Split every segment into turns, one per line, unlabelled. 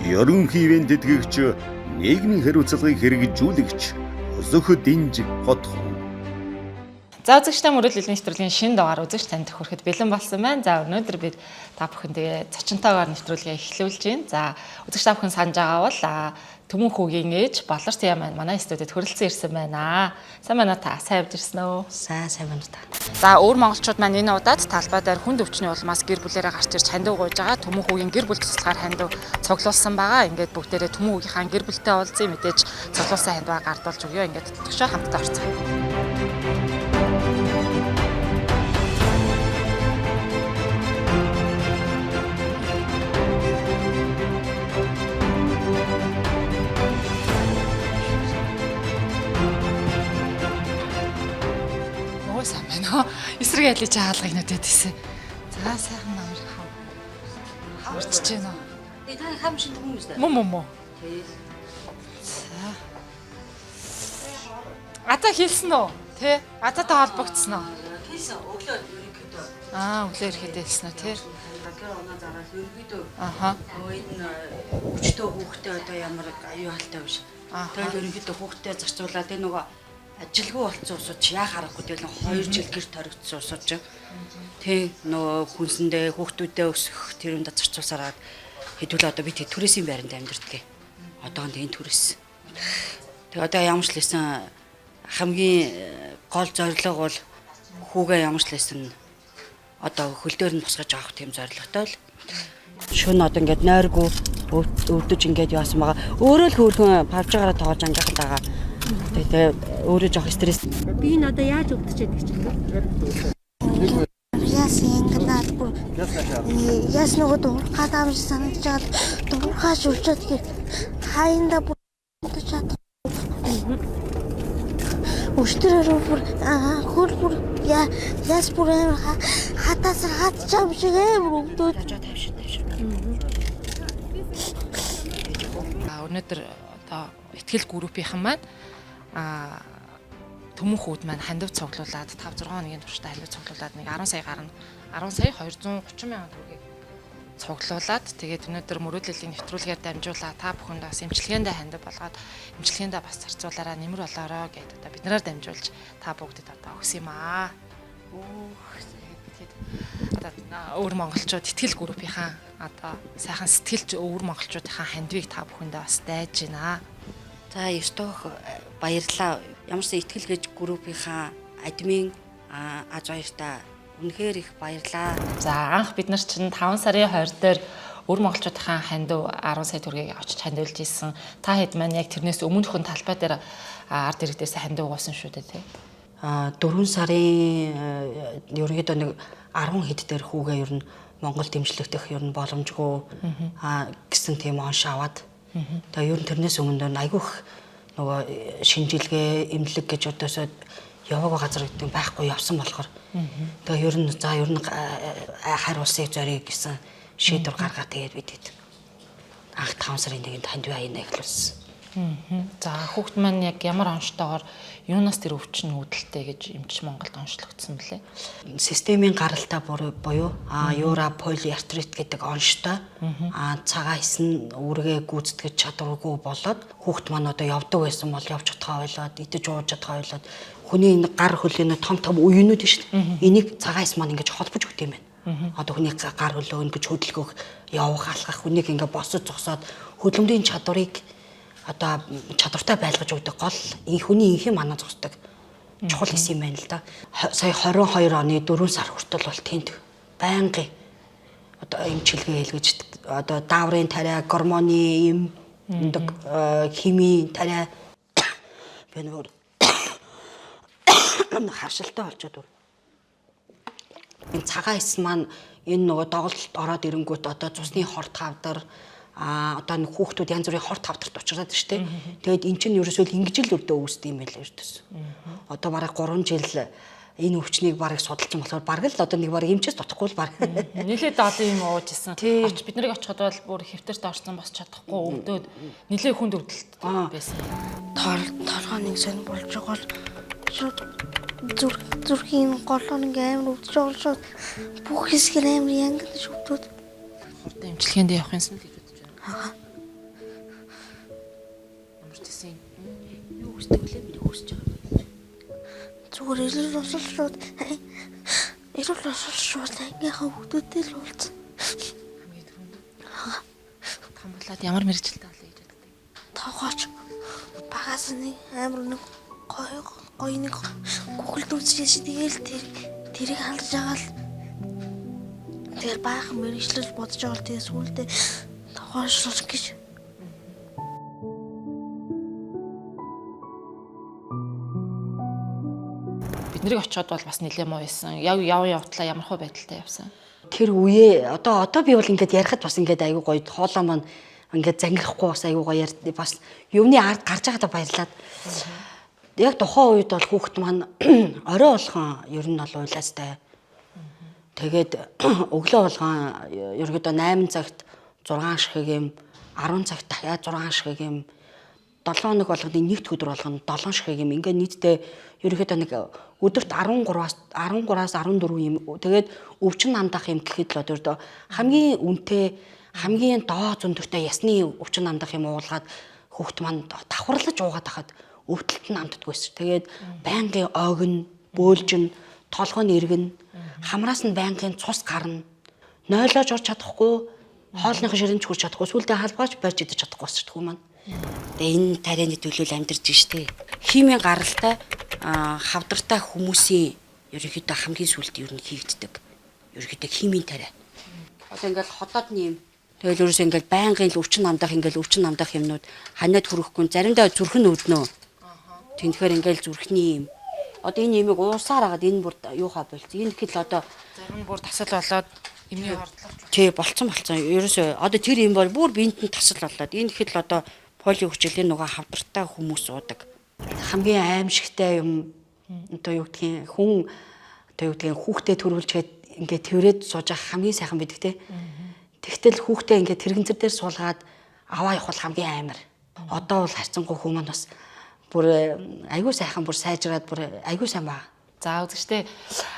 ерөнхий ивент тэтгэгч, нийгмийн хариуцлагыг хэрэгжүүлэгч, Зөхөд Динж Хотхон.
За үзэгчтэй мөрөдлийн нэвтрүүлгийн шинэ дугаар үзэгч танд хүрэхэд бэлэн болсон байна. За өнөөдөр бид та бүхэндээ зочинтойгоор нэвтрүүлгээ эхлүүлж байна. За үзэгч та бүхэн санаж байгаа бол Төмөн хүүгийн ээж Болорцын маань манай студид хүрэлцэн ирсэн байна. Сайн байна та? Сайн явж ирсэн үү?
Сайн байна та.
За өөр монголчууд маань энэ удаад талбай дээр хүнд өвчний улмаас гэр бүлээрээ гарч ирж хандив гуйж байгаа. Төмөн хүүгийн гэр бүл туслахаар хандив цуглуулсан байгаа. Ингээд бүгдээрээ Төмөн хүүгийнхаа гэр бүлтэй уулзъя, мэдээж цуглуулсан хандиваа гардуулж өгье. Ингээд төгшөө хамтдаа орцгоё. Эсрэг ялж хаалгыг нүдэд ийсэн. За сайхан намар хаварчж байна уу?
Та хам шинэ хүмүүс дээ.
Мөн. За. Ата хэлсэн үү? Тэ? Ататай холбогдсон уу?
Хэлсэн. Өглөө ерөнхийдөө.
Өглөө ирэхэд хэлсэн үү, тэ?
Докер оноо зараас ерөнхийдөө. Энэ өчтөө хүүхдээ одоо ямар аюу халтай биш. Тэгэл ерөнхийдөө хүүхдээ зарцуулаад энэ нөгөө ажилгүй болцсон усууд яа харахгүй тэгэл 2 жил гэр төрөгдсөн усууд чинь тий нөгөө хүнсэндээ хүүхдүүдээ өсгөх тэр юмд зарцуулсараад хэдүүлээ одоо бид түрээсийн байранд амьдэрдэг. Одоонд энэ түрээс. Тэг одоо ямар ч лсэн хамгийн гол зорилго бол хүүгээ ямар ч лсэн одоо хөлдөр нь босгож авах тийм зорилготой л. Шөнө одоо ингээд нойргүй өвдөж ингээд яасан байгаа. Өөрөө л хөөрхөн павж гараа тоож ангахад байгаа. Тэгээ өөрөө жоох стресс.
Би энэ одоо яаж өвдөж яддаг чинь?
Яс ингэнаад бүр яс нөгөө дуурхаад амж санагдаж байгаа. Дуурхааш үлчээд гэх хайнда бүр өвдөж чадах. Өчтөрөө бүр хөл бүр яс бүр хатаас хатчаам шиг амар өвдөж
тавьшин.
Өнөөдөр одоо ихтгэл группийнхан маань Төмөн хүүд маань хандив цуглуулад 5-6 хоногийн туршдаа хандив цуглуулад нэг 10 сая гарна. 10 сая 230 мянган төгрөгийг цуглуулад тэгээд өнөөдөр мөрөөдлийн нэвтрүүлгээр дамжуулаад та бүхэнд бас эмчилгээндээ хандив болгоод эмчилгээндээ бас зарцуулаараа нэмэр болоорой гэдэг одоо биднээр дамжуулж та бүгдэд одоо өгс юм аа. Одоо өөр монголчууд ихтгэл группийнхан одоо сайхан сэтгэлж өөр монголчуудынхаа хандивыг та бүхэндээ бас дайж байна.
За ёстох баярлалаа. Ямарсан ихтгэл гэж группийнхаа админ аз баяртай үнэхээр их баярлалаа.
За анх бид нар чинь 5 сарын 20 дээр өөр монголчуудынхаа хандив 10 сая төгрөгийг очиж хандивлж ийсэн. Та хэд маань яг тэрнээс өмнөхөн талбай дээр ард иргэдээс хандив уусан шүү дээ тий.
4 сарын ерөнхийдөө нэг 10 хэд дээр хүүгээ ер нь Монгол дэмжлэгдэх ер нь боломжгүй гэсэн тийм онш аваад тэгээ ер нь тэрнээс өмнө айгүйх нөгөө шинжилгээ эмнэлэг гэж одоосоо яваагүй газар гэдэг байхгүй явсан болохоор тэгээ ер нь хайр улсыг зориг гэсэн шийдвэр гаргаад тэгээд бид анх 5 сарын 1-нд хандив аяна эхлүүлсэн.
За хүүхд маань яг ямар онцтойгоор юунаас тэр өвчин үүдэлтэй гэж эмч Монголд онцлогдсон бэлээ?
Системийн гаралтай буюу юура полиартрит гэдэг онцтой цагаан хэс нь үүргээ гүйцэтгэж чадваргүй болоод хүүхд маань одоо явдаг байсан бол явж чадхаа ойлоод идэж ууж чадхаа ойлоод хүний энэ гар хөлийн том үеийнүүд шүү дээ. Энийг цагаан хэс маань ингэж холбож өгд юм байна. Одоо хүний гар хөлөө ингэж хөдөлгөх, явах, алхах, хүнийг ингэ босож зогсоод хөдөлмөрийн чадварыг одоо чадвартай байлгаж өгдөг гол хүний инхийн манаа зогсдог чухал хэс юм байна л да. Сая 22 оны 4 сар хүртэл бол тэнд байнгын одоо эмчилгээ хэлгэж одоо дааврын тариа, гормоны эм химийн тариа би нэг харшилтай болчиход энэ цагаан хэс маань энэ нөгөө доголдолд ороод ирэнгүүт одоо цусны хорт хавдар одоо нэг хүүхдүүд янз бүрийн хорт хавдарт учраад штэ. Тэгээд эн чинь ерөөсөө ингэж л өрдөө үүсдэг юм байл ердөөс. Одоо бараг 3 жил энэ өвчнийг бараг судалсан болохоор бараг л одоо нэг бараг эмчээс дотохгүй л бараг.
Нилээд олон юм ууж исэн. Бид нарыг очиход бол бүр хэвтэрт орсон босч чадахгүй өвдөөд нилээ хүнд өвдөлт байсан.
торгоо нэг сон болж байгаа шууд зүрхийн голоо нэг амар өвдөж байгаа шууд бүх хэсгээр амар янган шүтүүд.
Хурдан эмчилгээнд явах юмсан л гэж бодож байна. гэсэн юм.
Юу хүсдэг вэ? Миний хүсэж байгаа.
Зүгээр эрүүл болол шууд. Эрүүл болол шууд ангийнхаа хүмүүстэй л уулзсан.
Хамгийн түрүүнд. Том болоод ямар мэрэгчлээ олё гэж боддог.
Тоогооч багаас нэг амар нэг гоё нэг гүгэлд үзчихсэн. Тэгээл тэрийг хандж байгаа л тэр баахан мэрэгчлэл бодож байгаа л тэгээс үлдээ тоогооч гэж.
Биднийг очиод бол бас нэлээд муу байсан. Явтлаа ямар хөө байдалтай явсан.
Тэр үе одоо би бол ингээд ярихад бас ингээд аягүй гоё хоолоо маань ингээд зангирахгүй бас аягүй гоё бас юмны ард гарч байгаадаа баярлаад. Яг тухайн үед бол хүүхэд маань орой болгон ер нь бол уйлаастай. Тэгээд өглөө болгон ерөөдөө 8 цагт 6 ширхэг юм, 10 цагт дахиад 6 ширхэг юм, 7 хоног болгоны нэгд өдөр болгоно 7 ширхэг юм. Ингээд нийтдээ ерөөдөө нэг өдөрт 13-аас 14 юм. Тэгээд өвчин намдах юм гэхэд л одоо хамгийн үнэтэй хамгийн доо зөндөртэй ясны өвчин намдах юм уулгаад хүүхэд маань давхарлаж уугаад хахад өвдөлт нь амддаггүйс. Тэгээд байнгын огн, бөөлжин, толгойн иргэн, хамраас нь байнгын цус гарна. Нойлоож орч чадахгүй, хоолныхын ширэнч хүрч чадахгүй, сүулдэ халбаач барьж идэж чадахгүй ч гэх юм маань. Тэгээ энэ тарианы төлөөл амьдарч штэ. Химийн гаралтай хавдартай хүмүүсийн ерөнхийдөө хамгийн сүлд ер нь хийгддэг. Ерөнхийдөө химийн тариа. Одоо ингээл хотоодны юм. Тэгэл ерөөсөө ингээл байнгын өвчин намдах юмнууд ханаад хүрэхгүй заримдаа зүрх нь өвднөө. Тэнхээр ингээл зүрхний юм. Одоо энэ ямиг уусаар агаад энэ бүр юухаа болцсон. Энэ гэхэл одоо
Зарим нь бүр тасал болоод эмний хордлогч.
тий болцсон. Ерөөсөө одоо тэр юм бол бүр биед нь тасал болоод энэ гэхэл одоо полио хүчилийн нөгөө хавдартай хүмүүс уудаг. Хамгийн аимшигтай юм одоо юу гэдгийг хүн одоо юу гэдгийг хүүхдэд төрүүлжгээд ингээд тэрвэрэд сууж авах хамгийн сайхан байдаг те. Тэгтэл хүүхдээ ингээд тэрэгэнцэр дээр суулгаад аваа явах бол хамгийн амар. Одоо бол харцангуй хүмүүс маань бас бүр айгүй сайхан бүр сайжраад бүр айгүй сайн баа.
За үзэгчтэй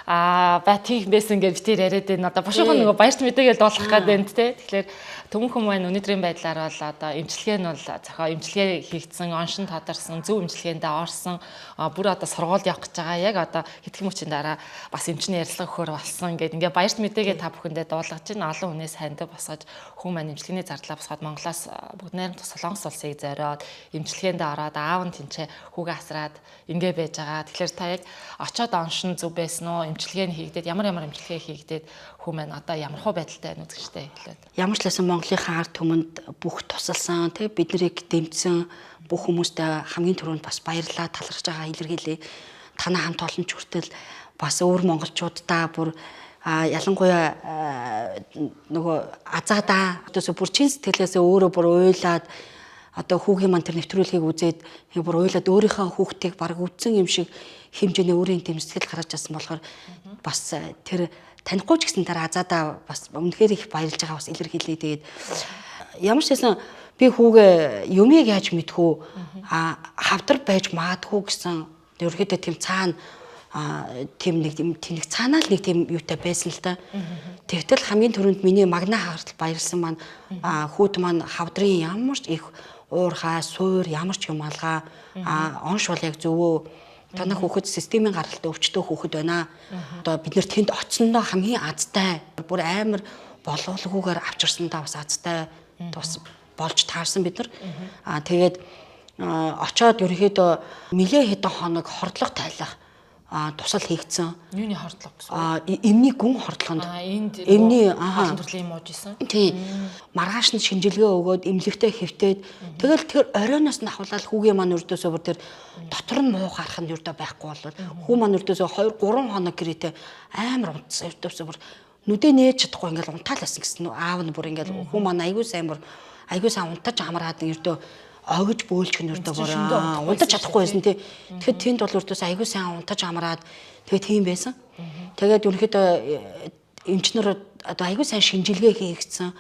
бат хийх байсан гэж битээр яриад байна. Одоо бошгоо нөгөө баярт мэдээгээл дуулах гээд байна те. Тэгэхээр төмөн хүмүүс өнөөдрийн байдлаар бол одоо эмчилгээ нь бол зохио эмчилгээ хийгдсэн, оншин тодорсон, зөв эмчилгээндээ орсон, бүр одоо сургууль явах гэж байгаа. Яг одоо хэдхэн мөчийн дараа бас эмчний ярилцлага өгөхөр болсон. Ингээд ингээ баярт мэдээгээ та бүхэндээ дуулгаж байна. Олон хүнээс хандив босгож хүн маань эмчилгээний зардлаа босгоод Монголоос бүгд найрамд Солонгос улсыг зориод эмчилгээндээ ороод аав нь тэнцээ хүүгээ асраад ингээ байж байгаа. Тэгэхээр та яг очоод оншин зөв байсан уу? Эмчилгээ нь хийгдээд ямар эмчилгээ хийгдээд хүн маань одоо ямар хөө байдалтай байна үзэгчтэй хэлээд.
Ямар ч лсэн Монголынхаа ард түмэнд бүх тусалсан тэг бид нарыг дэмжсэн бүх хүмүүстээ хамгийн түрүүнд бас баярлалаа талархаж байгаа илэрхийлье. Танай хамт олонч хүртэл бас өөр монголчуудаа бүр ялангуяа нөгөө азаадаа одоо бүр чин сэтгэлээсээ өөрөө бүр уйлаад одоо хүүгийн маань тэр нэвтрүүлгийг үзээд бүр уйлаад өөрийнхөө хүүхдийг баг үдсэн юм шиг хэмжээний өөрийн тэм сэтгэл гаргаж авсан болохоор бас тэр танихгүй ч гэсэн дараа азаадаа бас үнэхээр их баярлж байгаа бас илэрхийлээ. Тэгээд ямар ч байсан би хүүгээ юмыг яаж мэдхүү хавдар байж маадгүй гэсэн ерөөдөө тийм цаана тийм нэг тэнэг цаанаа л нэг тийм юутай байсан л да. Тэгтэл хамгийн түрүүнд миний магнаа хавртал баярлсан маань хүүт маань хавдрын ямар ч их уурхай суур ямар ч юм алгаа онш бол яг зөвөө танай хүүхэд системийн гаралтай өвчтөө хүүхэд байна. Одоо бид нэр тэнд очсондоо хамгийн азтай бүр амар болгоолгүйгээр авчирсандаа бас азтай бас болж таарсан бид нар. Тэгээд очоод ерөөдөө нэлээ хэдэн хоног хордлого тайлах тусал хийгдсэн.
Юуны хордлого гэсэн?
Эмний гүн хордлогонд.
Эмний олон төрлийн юм ууж исэн.
Тийм. Маргааш нь шинжилгээ өгөөд эмнэлэгтэй хэвтээд тэгэл тэр оройноос нь ахуулаад хүүгийн маань өрдөөсөө бүр тэр дотор нь муу гарах нь өрдөө байхгүй болол хүү маань өрдөөсөө 2-3 хоног гэрээтэй амар унтсан өрдөөсөө бүр нүдэ нээж чадахгүй ингээл унтаалсан гэсэн аав нь бүр ингээл хүү маань аягүй сайн унтаж амраад өрдөө огж бөөлж хөнөрдөө бүр унтаж чадахгүй байсан тий. Тэгэхэд тэнд бол өрдөөс аягүй сайн унтаж амраад тэгээ тийм байсан. Тэгээд ерөнхийдөө эмчнэр одоо аягүй сайн шинжилгээ хийгдсэн.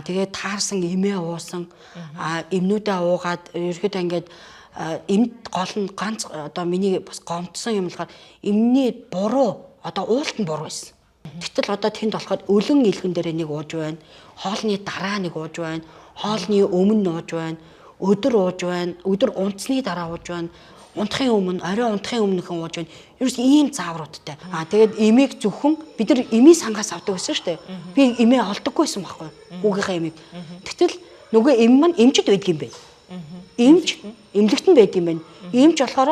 Тэгээд таарсан эмээ уусан. Эмнүүдээ уугаад ерөнхийдөө ингээд эмд гол нь ганц одоо миний бас гомдсон юм болохоор эмний буруу одоо уулт нь буруу байсан. Гэтэл одоо тэнд болохоор өлөн илгэн дээр нэг ууж байна. Хоолны дараа нэг ууж байна. Хоолны өмнө ууж байна. өдөр ууж байна, өдөр унтсны дараа ууж байна. Унтахын өмнө, орой унтахын өмнөхөн ууж байна. Ерөөс ийм заавруудтай. Тэгээд эмийг зөвхөн бид нар эмийн сангаас авдаг байсан шүү дээ. Би эмээ олдоггүйсэн байхгүй. Хүүгийнхээ эмийг. Тэгтэл нөгөө эм маань эмчд байдаг юм байна. Эмч, эмнэлэгтэн байдаг юм байна. Эмч болохоор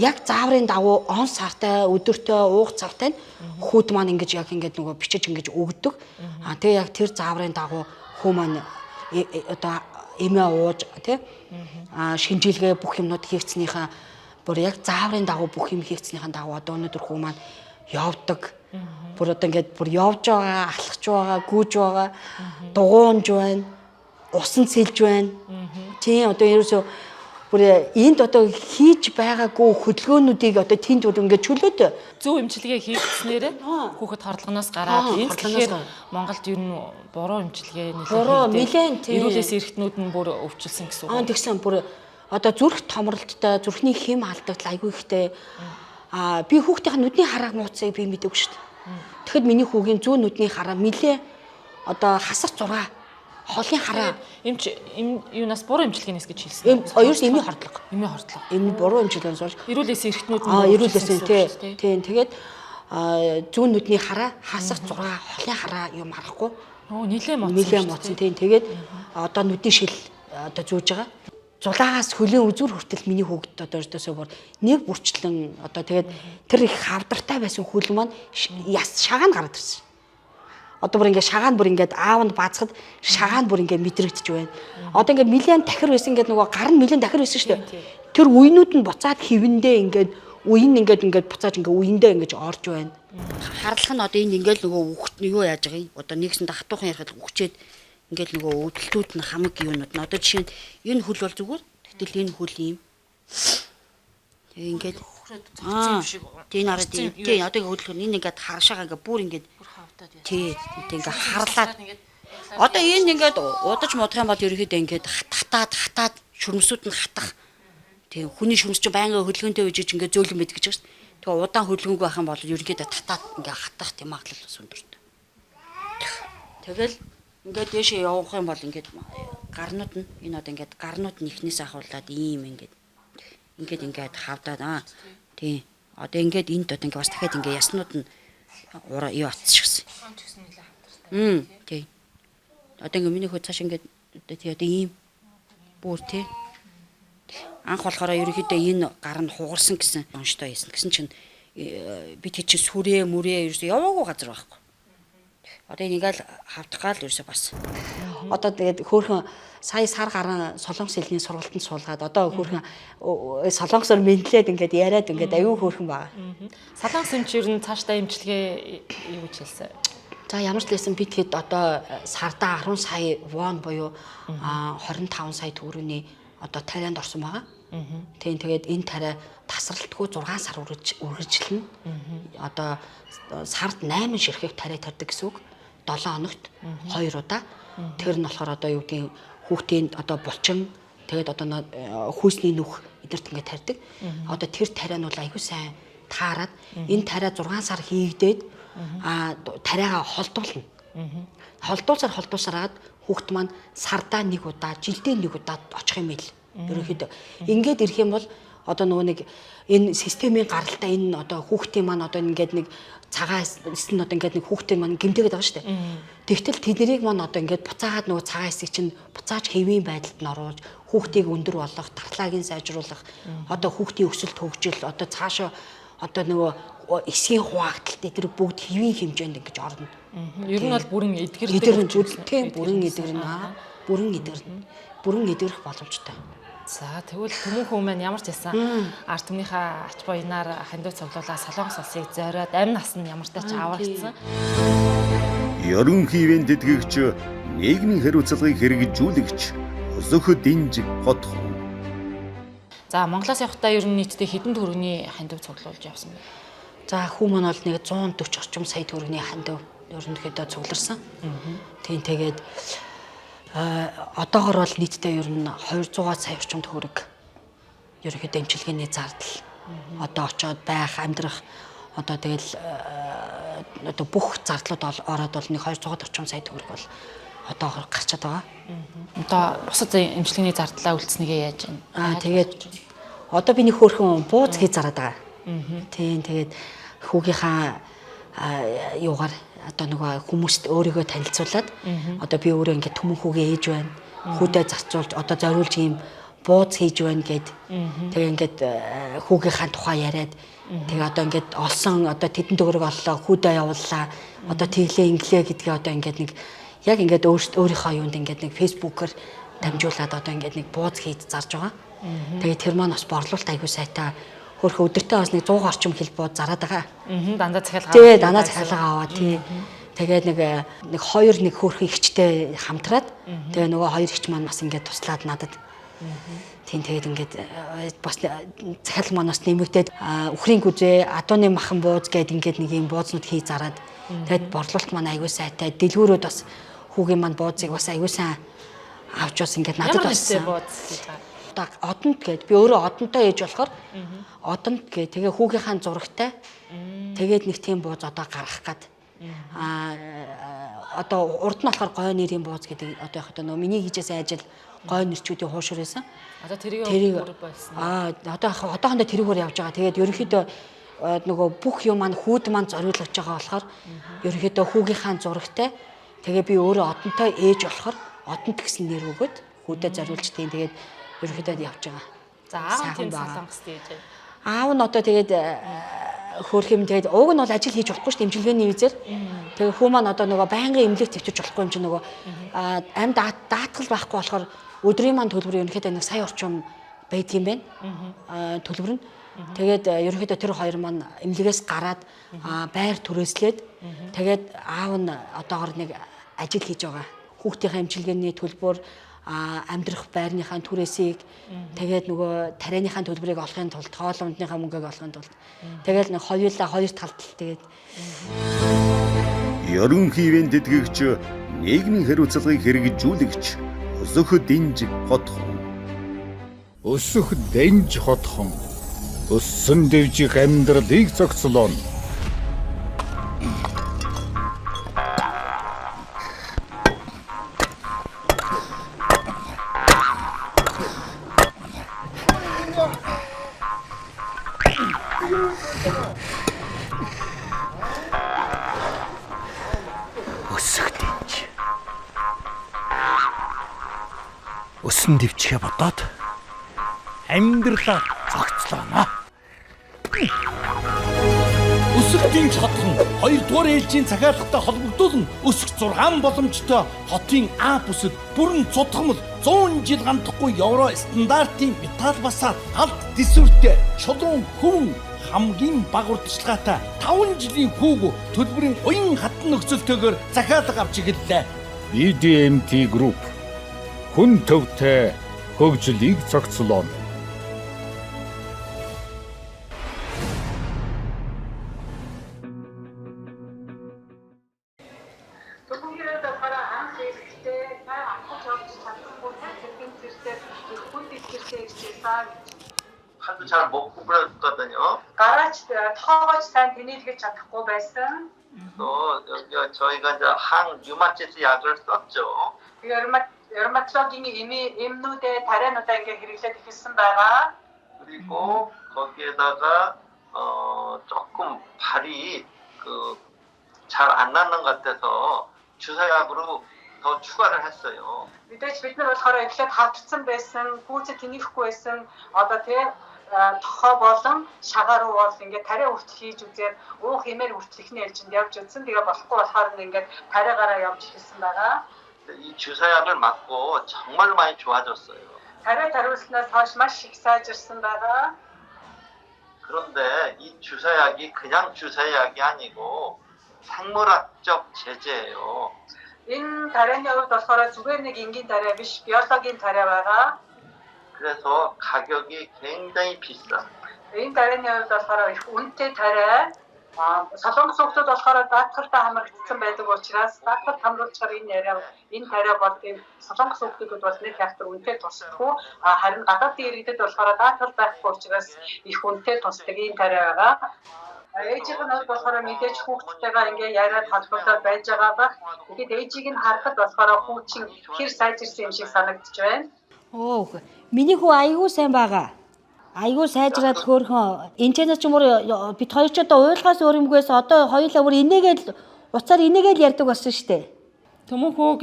яг зааврын дагуу он сартай, өдөртөө уух цагтай хүүд маань ингэж яг ингэж нөгөө бичиж ингэж өгдөг. Тэгээ яг тэр зааврын дагуу хүү маань одоо эмээ ууж тий шинжилгээ бүх юмнууд хийгдснийхаа бүр яг зааврын дагуу бүх юм хийгдснийхаа дагуу одоо өнөөдөр хүү маань явдаг. Бүр одоо ингээд бүр явж байгаа, алхаж байгаа, гүйж байгаа, дугуунж байна, усан сэлж байна. Тий одоо ерөөсөө бүр энд одоо хийж байгаагүй хөдөлгөөнүүдийг одоо тэнд бүр ингээд чөлөөт
Зөв эмчилгээ хийгдснээр хүүхэд хорлогоноос гараад энэ тэгэхээр Монголд ер нь буруу эмчилгээ
нэлээд
эрүүлээс эрхтнүүд нь бүр өвчлсөн гэсэн үг.
Тэгсэн бүр одоо зүрх томролттой, зүрхний хэм алдагдал айгүй ихтэй. Би хүүхдийн нүдний харааг нууцыг би мэдээгүй шүү дээ. Тэгэхэд миний хүүгийн зүүн нүдний хараа нэлээ одоо хасар 6 холын хараа
Эмч юунаас буруу эмчилгээнээс гэж хэлсэн.
Ерөөс эмийн хордлого.
Эмийн хордлого.
Энэ буруу эмчилгээнээс болж
Эрүүлээс эрхтнүүд нь
эрүүлээс тийм тэгээд зүүн нүдний хараа хасах 6 холын хараа юм харахгүй. Нилээ моцсон тийм тэгээд одоо нүдний шил одоо зүүж байгаа. Зулаагаас хөлийн үзүр хүртэл миний хүүхэд одоо өөртөөсөө бүр нэг бүрчлэн одоо тэгээд тэр их хавдартай байсан хөл маань шагаан гараад ирсэн. Одоо бүр ингээд шагаан бүр ингээд аавд баацхад шагаан бүр ингээд мэдрэгдэж байна. Одоо ингээд нэлээд дахир байсан ингээд нөгөө гар нь нэлээд дахир байсан шүү дээ. Тэр үеинүүд нь буцаад хивэндээ ингээд үеин ингээд буцааж ингээд үеиндээ ингээд орж байна. Харлах нь одоо энэ ингээд нөгөө үхт юу яаж байгаа юм? Одоо нэгсэндээ хатуухан ярихад үхчээд ингээд нөгөө өвдөлтүүд нь хамаг юунууд нь одоо жишээ нь энэ хөл бол зүгээр. Тэгтэл энэ хөл юм. Тэгээ ингээд тийм нараад тийм одоо хөдөлгөөн энэ ингээд харшаага ингээд бүр ингээд тий ингээд харлаад одоо энэ ингээд удаж муудах юм бол ерөөхдөө ингээд хатаад шүрмсүүд нь хатах тий хүний шүрмс чинь байнга хөдөлгөөнтэй үжиж ингээд зөөлөн мэд гэж байна. Тэгээ удаан хөдөлгөөнгүй байх юм бол ерөөхдөө татаад ингээд хатах тийм магадлал бас өндөртэй. Тэгэл ингээд дэшээ явах юм бол ингээд гарнууд нь энэ одоо ингээд гарнууд нь ихнээс ахуулаад ийм ингээд хавдаад тий одоо ингээд энд одоо ингээд бас дахиад ингээд яснууд нь ураа юу атчихсан. Тий. Одоо ингээд миний хөө цааш ингээд тий одоо ийм бүр тий. Анх болохоор ерөөхдөө энэ гар нь хугарсан гэсэн онцтой байсан. Гэсэн чинь бид чи сүрээ мөрөө ерөөсөө яваагүй газар байхгүй. Одоо ингээл хавдах гал ерөөсөө бас. Одоо тэгээд хөөхөн сая сар гарan солонгос хэлний сургалтанд суулгаад одоо хөөхөн солонгосоор мэдлээд ингээд яриад ингээд аюу хөөхөн байгаа.
Солонгос эмч ер нь цаашдаа эмчилгээ юу гэж хэлсэн?
За ямар ч лсэн би тэгэхэд одоо сарда 10 сая вон буюу 25 сая төгрөгийн одоо тарианд орсон байгаа. Тийм тэгээд энэ тариа тасралтгүй 6 сар үргэлжилнэ. Одоо сард 8 ширхэг тариа тарьдаг гэсэн үг. 7 хоногт 2 удаа. Тэр нь болохоор одоо юу гэдгийг хүүхдийн одоо булчин тэгээд одоо хүйсний нүх эдэрт ингээд тарьдаг. Одоо тэр тариа нь бол аягүй сайн таарад энэ тариа 6 сар хийгдээд тариагаа холдуулна. Холдуулсараад хүүхд маань сардаа 1 удаа, жилдээ 1 удаа очих юм ил. Ерөнхийдөө ингээд ирэх юм бол одоо нөгөө нэг энэ системийн гаралтай энэ одоо хүүхдийн маань одоо ингээд нэг цагаан эс нь одоо ингээд нэг хүүхдийн маань гэмтээгээд байгаа шүү дээ. Тэгтэл тэднийг маань одоо ингээд буцаагаад нөгөө цагаан эсийг чинь буцааж хэвийн байдалд нь оруулж хүүхдийг өндөр болгох, тархлаагийн сайжруулах, одоо хүүхдийн өсөлт хөгжил, одоо цаашаа одоо нөгөө эсгийн хуваагдалт эдгээр бүгд хэвийн хэмжээнд ингэж орно.
Ер нь бол бүрэн эдгэрдэг.
Тийм бүрэн эдгэрэх боломжтой.
За тэгвэл Төмөнхөө маань ямар ч байсан ард түмнийхээ ач буянаар хандив цуглуулаа Солонгос улсыг зориод амь нас нь ямар тач аврагдсан.
Ерөнхий тэтгэгч, нийгмийн хариуцлагыг хэрэгжүүлэгч Зөхө Динж Хотхон.
За Монголоос явахдаа ер нь нийтдээ хэдэн төгрөгийн хандив цуглуулж явсан бэ?
За хүү маань бол нэг 140 орчим сая төгрөгийн хандив ерөнхийдөө цугларсан. Тийм тэгээд одоогор бол нийтдээ ер нь 200 сая орчим төгрөг ерөнхийдөө эмчилгээний зардал одоо очоод байх, амьдрах одоо тэгэл одоо бүх зардлууд ороод бол нэг 200 орчим сая төгрөг бол одоогоор гарчаад байгаа.
Одоо бусад эмчилгээний зардлаа үлдснэгээ яаж байна?
Тэгээд одоо би нэг хөөрхөн бууз хийж зараад байгаа. Тийм тэгээд хүүгийнхаа юугаар одоо нөгөө хүмүүст өөрийгөө танилцуулаад одоо би өөрөө ингээд түмэн хүүгээ ээж байна. Хүүдээ зарцуулж одоо зориулж ийм бууз хийж байна гэд. Тэгээ ингээд хүүгийнхаа тухай яриад тэгээ одоо ингээд олсон одоо тэдэн төгрөг оллоо хүүдээ явууллаа. Одоо тэглээ инглээ гэдгээ одоо ингээд нэг яг ингээд өөрийнхөө юунд ингээд нэг фэйсбүүкээр дамжуулаад одоо ингээд нэг бууз хийж зарж байгаа. Тэгээ тэр маань бас борлуулалт аягүй сайтай хөрхө өдөртөө бас нэг 100 орчим хил бууд зараад байгаа.
Дандаа захиалгаа.
Тий, дандаа захиалгаа аваа тий. Тэгээд нэг хоёр нэг хөрхө ихчтэй хамтраад тэгээ нөгөө хоёр ихч маань бас ингээд туслаад надад. Тийм тэгээд ингээд бас захиалга маань бас нэмэгдээд үхрийн гүзээ, адууны махан бууз гэдэг ингээд нэг юм буузнууд хий зараад тэгээд борлуулалт маань аягүй сайтай. Дэлгүүрүүд бас хүүгийн маань буузыг бас аягүй сайн авч бас ингээд надад бас
бууз хийж байгаа.
Одонд гээд би өөрөө одонтой ээж болохоор одонд гээ тэгээ хүүгийнхаа зурагтай тэгээд нэг тийм бууз одоо гаргах гээд одоо урд нь болохоор гой нэрийн бууз гэдэг одоо яг одоо нөө миний хийжсэн ажил гой нэрчүүдийн хуушур байсан.
Одоо тэрийг өөр болсон.
Одоохондоо тэрүүгээр явж байгаа. Тэгээд ерөнхийдөө нөгөө бүх юм маань хүүд маань зориулж байгаа болохоор ерөнхийдөө хүүгийнхаа зурагтай тэгээ би өөрөө одонтой ээж болохоор одонт гэсэн нэр өгөөд хүүдэд зориулж тийм тэгээд ерөнхийдөө явж байгаа.
За аав тийм солонгос дээж байна.
Аав нь одоо тэгээд хөөх юм тэгээд ууг нь бол ажил хийж болохгүй шүү дээ эмчилгээний визээр. Тэгээ хүү маань одоо нөгөө байнгын эмнэлэг төвчж болохгүй юм чи нөгөө амьд даатгал байхгүй болохоор өдрийн маань төлбөр ерөнхийдөө нэг сая орчим байдаг юм байна. Төлбөр нь. Тэгээд ерөнхийдөө тэр хоёр маань эмнэлгээс гараад байр түрээслээд тэгээд аав нь одоогор нэг ажил хийж байгаа. Хүүхдийнхээ эмчилгээний төлбөр амьдрах байрныхаа түрээсийг тэгээд нөгөө тарианыхаа төлбөрийг олохын тулд хоолундныхаа мөнгөийг олохын тулд тэгээд нэг хоёулаа хоёр талд тэгээд
Ерөнхий тэтгэгч нийгмийн хариуцлагыг хэрэгжүүлэгч Өсөх Дэнж Хотхон.
Өсөх Дэнж Хотхон өссөн дэвжих амьдралыг зохицлоо.
Өсөн дэвчгээ бодоод амьдралаа зохицлоо. Өсөх Дэнж Хотхон 2 дугаар ээлжийн захиалгатай холбогдуулан өсөх 6 боломжтой хотын А бүсэд бүрэн цудхамл 100 жил гандахгүй евро стандартын металл басаад алт дисүртэй чулуун хөвөн хамгийн бага урдчилгаатай 5 жилийн хүүг төлбөрийн уян хатан нөхцөлтэйгээр захиалга авч игэллээ.
BDMT Group хүн төвтэй хөгжлийг зохицлоо.
하도 잘 못 구분했거든요.
гараач тоогооч сайн тэнэлгэж чадахгүй байсан.
또 여기 저희가 이제 항류마티스 약을 썼죠.
열마트로깅이 이미 임누대 다른우다 이게 хэрэглээд эхэлсэн байгаа.
그리고 거기에다가 조금 발이 잘 안 낫는 것 같아서 주사약으로 더 추가를 했어요.
Мэдээж бид нар болохоор эхлээд хавдсан байсан, хүүцэ тэнийхгүй байсан. Одоо тэгээ тохоо болон шагаар руу бол ингээд тариа хүртэл хийж үзээд уух хэмээр хүртэл ихний ээлжинд явж үзсэн. Тэгээ болохгүй болохоор ингээд тариагаараа явж эхэлсэн байгаа.
이 주사약을 맞고 정말 많이 좋아졌어요.
тариа тариулснаас хойш маш их сайжирсан байгаа.
그런데 이 주사약이 그냥 주사약이 아니고 생물학적 제제예요.
Энэ тарианы хувьд болохоор зүгээр нэг энгийн тариа биш, биологийн тариа байгаа.
그래서 가격이 굉장히 비싸.
Энэ тарианы хувьд болохоор их үнэтэй тариа. Солонгос хүмүүс болохоор даатгалтай хамрагдсан байдаг учраас даатгал хамруулчаар энэ тариа бол тийм солонгос хүмүүсд бол нэг хятад үнэтэй тусдаггүй. Харин гадаадын иргэдэд болохоор даатгал байхгүй учраас их үнэтэй тусдаг энэ тариа байгаа. Ээжийнх нь болохоор мэдээж хүүхдтэйгээ ингээ яриад холбогдоод байж байгаа ба. Тэгэхэд ээжийг нь харахад болохоор хүүчин хэр сайжирсан юм шиг санагдаж байна.
Оо миний хүү айгүй сайн байгаа. Айгүй сайжраад хөөрхөн энэчнээс ч мөр бид хоёр ч одоо уйлгаас өөр юмгүйс одоо хоёулаа бүр инээгээл уцаар инээгээл ярьдаг болсон шүү дээ.
Төмөн хүүг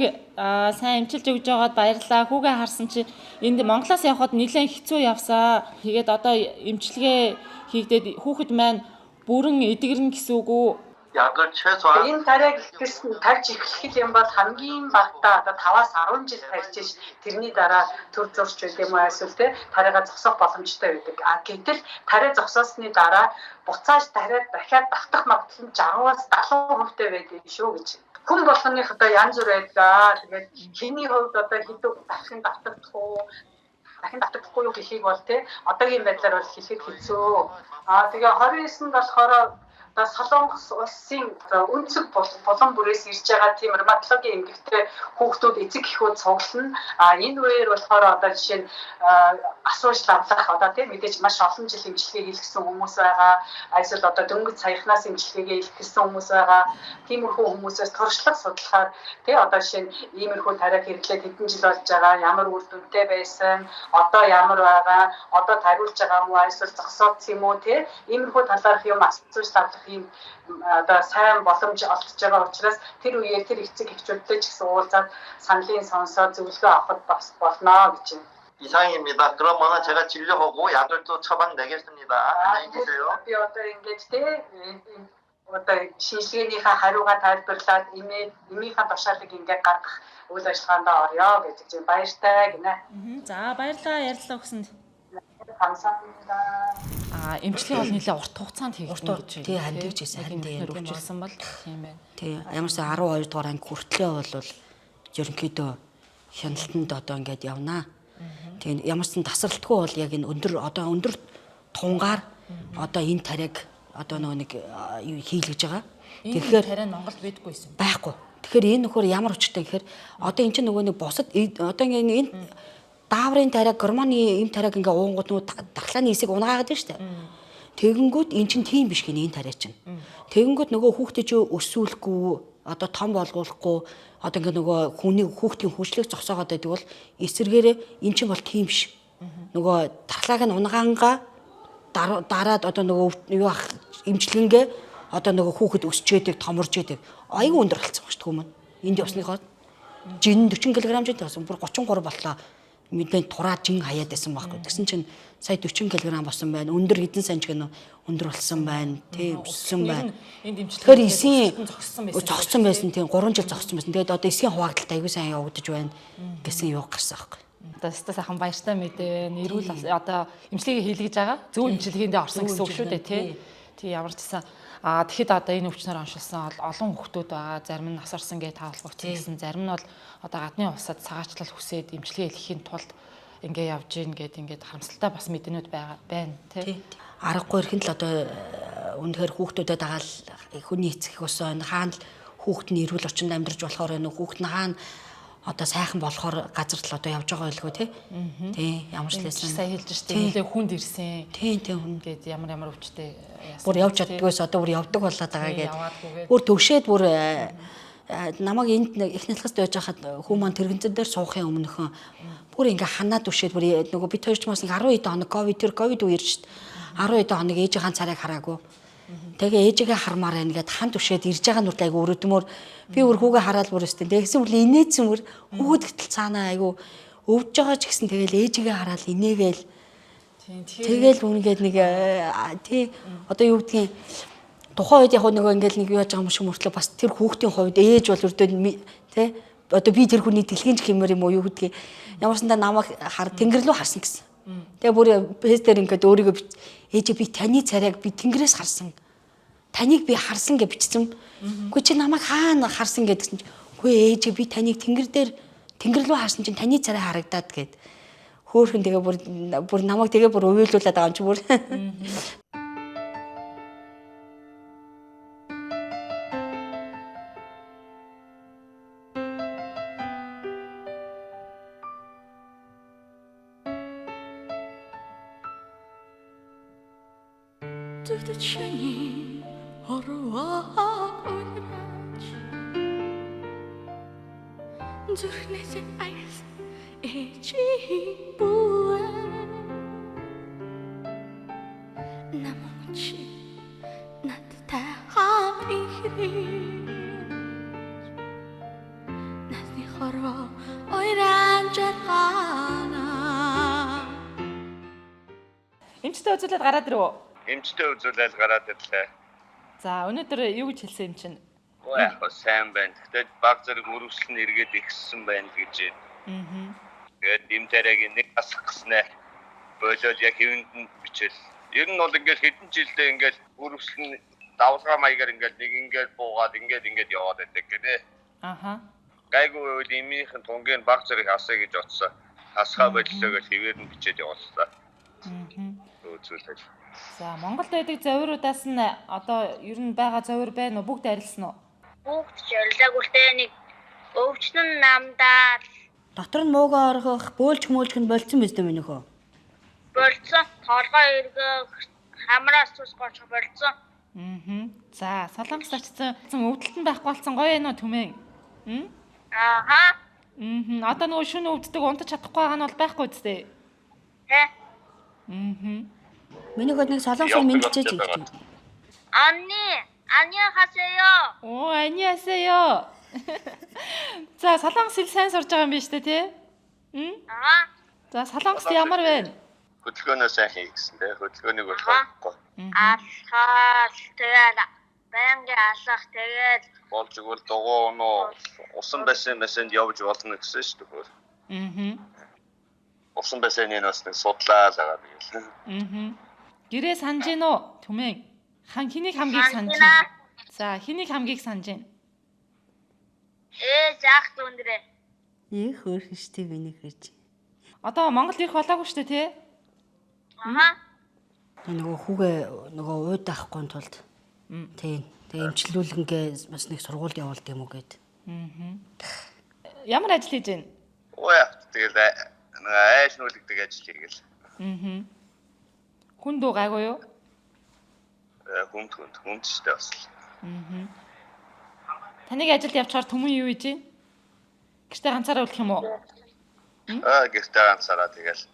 сайн эмчилж өгж байгаад баярлалаа. Хүүгээ харсан чи энд Монголоос явхад нэлээд хэцүү явсаа. Тэгээд одоо эмчилгээ хийгдээд хүүхэд маань бүрэн эдгэрнэ гэсэн үг үү?
약을 최소한
Энэ тарайг тарж эхлэх юм бол хамгийн багтаа одоо 5-аас 10 жил тарьж тэрний дараа төр зурч байт юм уу эсвэл те тарайга зогсоох боломжтой байдаг. Гэтэл тарай зогсоосны дараа буцааж тарайд дахиад давтах магадлал нь 60-аас 70% байдаг шүү гэж. Хүн болгоных одоо янз бүр байдаг. Тэгээд хэний хувьд одоо хэдүү дахин давтагдах уу? Дахин давтагдахгүй юу гэхийг бол те одоогийн байдлаар бол хэлэхэд хэцүү. Тэгээ 29-нд болохоор Солонгос улсын өнцөг болон бүрээс ирж байгаа тийм ревматологийн эмгэгтэй хүүхдүүд эцэг эхүүд цуглана. Энэ үеэр болохоор одоо жишээ нь асууж лавлах одоо тийм мэдээж маш олон жил эмчилгээ хийлгэсэн хүмүүс байгаа. Эсвэл одоо дөнгөж саяхнаас эмчилгээгээ хийлгэсэн хүмүүс байгаа. Тиймэрхүү хүмүүсээс туршлага судлахаар тий одоо жишээ нь иймэрхүү тарайг хэрэглээд хэдэн жил болж байгаа, ямар үр дүнтэй байсан, одоо ямар байгаа, одоо тариулж байгаа юм уу, эсвэл зогсоодсон юм уу тий иймэрхүү талаарх юм асууж лавлах ийм одоо сайн боломж олдож байгаа учраас тэр үеэр тэр эцэг эхчүүдтэй ч гэсэн уулзаад саналын сонсоод зөвлөгөө авахд бас болно гэж байна.
이상입니다. 그러면은 제가 진료하고 약을 또 처방 내겠습니다. 안녕히 계세요.
Би одоо ингэж тий одоо шинжилгээнийхээ хариугаа тайлбарлаад эмийнхээ тушаалыг ингээд гаргах үйл ажиллагаанд орё гэж баяртай гинэ.
За баярлалаа ярилцлаа өгсөнд.
감사합니다.
Эмчилгээ бол нэлээд урт хугацаанд хийгдэнэ гэж.
Тий хандж гэсэн харин тий
хөрвүүлсэн бол тийм байна.
тий ямарсаа 12 дугаар анги хүртлээ бол ерөнхийдөө хяналтанд одоо ингээд явнаа. Тэгээ ямарсан тасралтгүй бол яг энэ өндөр тунгаар одоо энэ тариг одоо нэг хийлгэж байгаа.
Тэгэхээр тариа Монголд байдаггүй юм.
Байхгүй. Тэгэхээр энэ нөхөр ямар өчтэй гэхээр одоо эн чинь нөгөө нэг бусад одоо энэ дааврын тариг гормоны эм тариг ингээ уунгууд нүү дархлааны хэсэг унгаагаад байна шүү дээ. Тэгэнгүүт эн чинь тийм биш гинэ энэ тариг чинь. Тэгэнгүүт нөгөө хүүхдээ ч өсвөлгүй одоо том болгуулахгүй одоо ингээ нөгөө хүүхдийн хүчлэг зогсоогоод байдаг бол эсэргээрээ эн чинь бол тийм биш. Нөгөө дархлааг нь унгаангаа дараад одоо нөгөө юу ах эмчилгэнгээ одоо нөгөө хүүхэд өсч яадаг, томорж яадаг. Айгүй өндөр болцсон ба шүү дээ хүмүүс. Энд явсныхоо жин 40 кг жинтэй болсон. Бүр 33 боллоо. Мэдээ тураа жин хаяад байсан байхгүй. Тэгсэн чинь сая 40 кг болсон байна. Өндөр хэдэн санчиг нь өндөр болсон байна. Тийм өссөн байна. Тэгэхээр эсийн зогссон байсан. Тийм 3 жил зогссон байсан. Тэгээд одоо эсийн хуваагдалт аягүй сайн явагдаж байна гэсэн юу гарсан байхгүй.
Одоо сайхан баяртай мэдээ байна. Эрүүл одоо эмчилгээ хийлгэж байгаа. Зөв эмчилгээндээ орсон гэсэн үг шүү дээ тий. Тий ямар ч гэсэн тэгэхэд одоо энэ өвчнөр оншилсан олон хүүхдүүд байгаа. Зарим нь нас орсон гэж таалбагцсан гэсэн. Зарим нь бол одоо гадны улсад цагаачлал хүсээд эмчилгээ хийхийн тулд ингээ явж гин гэд ингээд харамсалтай бас мэдэнүүд байна тий.
Аргагүй ихэнд л одоо үнэхээр хүүхдүүдэд дагаал хүний эцэг ус байна. Хаана л хүүхд нь эрүүл орчинд амьдарч болохоор байна. Хүүхд нь хаана одоо сайхан болохоор газар л одоо явж байгаа байлгүй тий. Тий ямар ч лээсэн
сайн хэлж штэ нэлээ хүнд ирсэн.
Тий хүн
гээд ямар өвчтэй яасан.
Бүр явж чаддгүйс одоо бүр явдаг болоод байгаа гээд. Бүр төвшөөд бүр намайг энд их нэлхэст байж хахад хүмүүс тэрэгцэн дээр суухын өмнөхөн бүр ингээ ханаад төвшөөд бүр нөгөө бид хоёр ч бас 12 хоног ковид үеэр штт 12 хоног ээжийн царайг хараагүй. Тэгээ ээжигээ хармаар байна гэд хан төвшөөд ирж байгаа нүрт айгу өрөөдмөр би бүр хүүгээ хараад бүр өстэй. Тэгсэн бүр инээсэн бүр хүүхэд гэтэл цаанаа айгу өвдөж байгаа ч гэсэн тэгэл ээжигээ хараад инээгээл. Тэгэл үнгээд нэг тий одоо юу гэдгийг тухайн үед яг нөгөө ингээл нэг юу яаж байгаа юм шиг мөртлөө бас тэр хүүхдийн хувьд ээж бол өрдөө тий одоо би тэр хүний дэлхийнч хэмээр юм уу юу гэдгийг ямарсандаа намайг тэнгэр рүү харсан гэсэн. Тэгээ бүр фэйс дээр ингээд өөрийгөө ээжээ би таны царайг би тэнгэрээс харсан. Таныг би харсан гэж бичсэн. Үгүй чи намайг хаана харсан гэдгсэн чи үгүй ээжээ би таныг тэнгэр рүү харсан чинь таны царай харагдаад гээд хөөхөн тэгээ бүр намайг тэгээ бүр уйлуулад байгаа юм чи бүр.
Durch das Schöne
хорвоо уураач зүрхнээс аяс эчи буа намч надтай хам ихрээ насны хорвоо уураач гана
Эмчтэй үзүүлээд гараад ирв.
Эмчтэй үзүүлэл гараад ирлээ.
За өнөөдөр юу гэж хэлсэн юм чинь?
Яг сайн байна. Тэгтээ баг зэрэг мөрөвсөл нь эргээд ихссэн байна гэж байна. Тэгээд им тариагийн нэг асах гэснээр болоод яг хэвэнд нь бичээл. Ер нь бол ингээд хэдэн жилдээ ингээд мөрөвсөл нь давлгаа маягаар ингээд нэг ингээд буугаад ингээд яваад байдаг гэнэ.
Аха.
Гайгүй үед имийнхэн тунгийн баг зэрэг асаа гэж утсан. Асгаа боллоо гэж хэвээр нь бичээд явуулсан. Үзүүлэл.
За Монголд байдаг зовируудаас нь одоо ер нь байгаа зовир байна уу? Бүгд арилсан уу?
бүгд зорилоогүй нэг өвчнөн намдаа
Дотор нь муугаа оргох, бөөлж мөөлж нь болцсон биз дээ минийхөө.
болцсон толгой эргэх хамраас цус гоч болцсон.
За солонгос очсон өвдөлт нь байхгүй болсон гоё ээ нөө түмэн.
Ааха.
Одоо нөгөө шөнө өвддөг унтаж чадахгүй байгаа нь бол байхгүй үстэй.
Тэ.
Минийхөө нэг солонгосыг мэдчихэж ирсэн.
안녕하세요.
Оо, 안녕하세요. За, солонгос хэл сайн сурж байгаа юм биш үү, тий? За, солонгост ямар байна?
Хөдөлгөөнөө сайн хий гэсэн тий. Хөдөлгөөнийг болохгүй.
Алхаал тэгэл байнгын алхах тэгэл
Болж игэл дугуй унуу усан бассейнд явж болно гэсэн шүү дээ. Усан бассейныг бас нэг судлаа л байгаа бийл.
Гэрээ санаж гин үү, түмэн? Хэнийг хамгийн санаж байна? За, хэнийг хамгийн санаж байна?
заах дүндрээ.
Хөөрхөн штий миний гэж.
Одоо Монгол ирэх болоогүй шүү дээ, тий?
Нөгөө хүүгээ нөгөө уйд авахгүй тулд. Тийм. Тэгээ эмчилүүлэнгээ бас нэг сургуульд явуулдаг юм уу гээд.
Ямар ажил хийж байна?
Тэгэл айш нүлэгдэг ажил хийгээл.
Хүн дүү гайгүй юу?
Хүнд штэ бас.
Таныг ажилд явчихаар түмэн юу хийж байна? Гэртээ ганцаараа үлдэх юм уу?
Гэртээ ганцаараа тэгэл.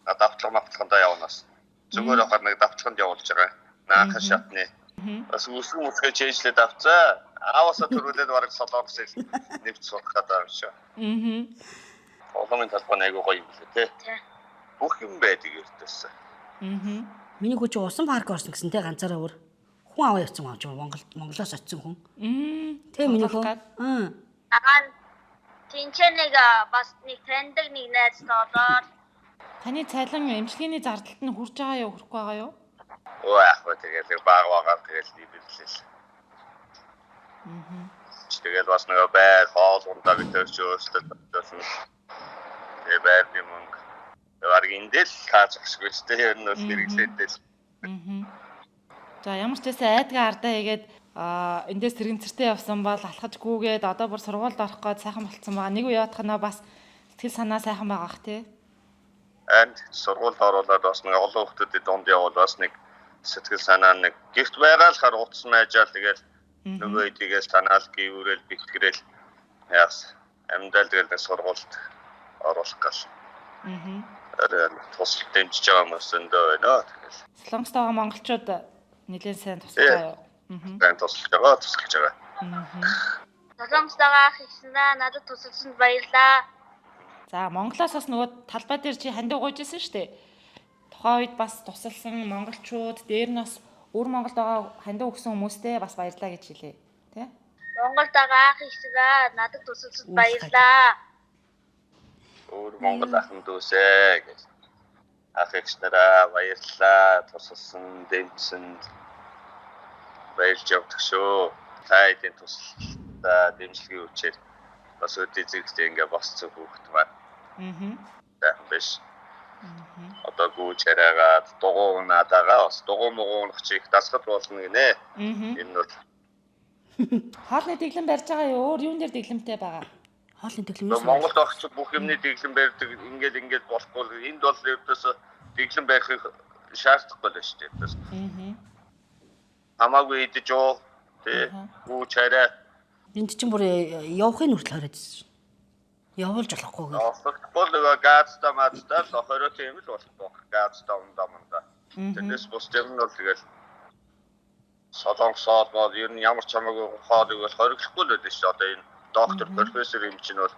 Давтлагандаа явнаас. Зүгээр ахаар нэг давтлаганд явуулж байгаа. Наахын шатны. Бас үсгээ чэйжлээд авцаа. Аавасаа төрүүлээд бараг солонгос хэл нэвч сурах гэдэг юм шиг. Олонгийн талбай айгуу гоё юм лээ, тий. Бүх юм байдаг эртээс.
Миний хүү чи усан парк орсон гэсэн те ганцаараа өөр. Хүн аваа явсан авч Монголоос очсон хүн. Тэ миний хүү.
Тинчэнэг бас нэг таньдаг нэг найз тоолоор.
Таны цайлан эмчилгээний зардалт нь хүрж байгаа юу, хүрэхгүй байгаа юу?
Тэгэл баг тэгэл нийлүүлээ. Тэгэл бас нэг бай хоол ундаа битэрч өөрсдөө төлсөн. Тэгээ байрны мөнгө. Яг эндэл каач ашгүй ч тэр нь бол хэрэглээдэл.
За ямар ч байсан айдгаа ардаа хийгээд эндээс тэрэгцэртэй явсан бол алхаж гүүгээд одоо бүр сургуульд орох гээд сайхан болцсон байгаа. Нэг үе явахнаа бас сэтгэл санаа сайхан байгаа х тий.
And сургуульд оруулаад бас нэг олон хүмүүсийн донд явбал бас нэг сэтгэл санаа нэг гэрт байгаа л хар утас майжаал тэгэл нөгөө идэгээс санаал гіврэл бэлтгэрэл яас амьдал тэгэл нэг сургуульд оруулах гал. Тусал дэмжиж байгаа хүмүүс өндөө байна. Тэгэл
Солонгост байгаа монголчууд нэлээд сайн тусалж байгаа юу?
Сайн тусалж байгаа.
Солонгост байгаа ах ихснээ надад тусалсанд баярлаа.
За Монголоос бас нөгөө талбай дээр чи хандив гуйжсэн шүү дээ. Тухайн үед бас тусалсан монголчууд дээр нь бас өөр Монголд байгаа хандив өгсөн хүмүүстээ бас баярлаа гэж хэлээ. Тэ?
Монголд байгаа ах ихснээ надад тусалсанд баярлаа.
Өөр Монгол ахын дүүсээ гэж ах ихснэраа баярлаа. Тусалсан дэмжсэнд баярлж явдаг шүү. Та эдийн тусалдаа дэмжлэгийн үчээр бас өдөө зэрэгтэй ингээ босцсон хүүхэд маань. Биш. Одоо гүйж хараагаад дугуй унаадаагаа бас дугуй муугунах чих дасгал болно гинэ. Энэ бол
хоолны дэглэм барьж байгаа юу? Өөр юун дээр дэглэмтэй байгаа?
Хоолны дэглэм.
Монголд огч бүх юмны дэглэм барьдаг ингээд болохгүй. Энд бол ердөөс дэглэм барихыг шаардахгүй л шүү дээ. хамаагүй идэж уу. Тэ. Гүү чарай.
Энд чинь бүр явахын хүртэл хориодсэн. Явуулж болохгүй гэх.
Осолтгол нөгөө газтай маадтай л 20 тийм л болох. Газтай ундаманда. Тэрнээс бус юм бол тэгэл солонгосоор бол ер нь ямар ч хамаагүй хоолыг бол хориглохгүй л байдаг шүү. Одоо энэ доктор профессор юм чинь бол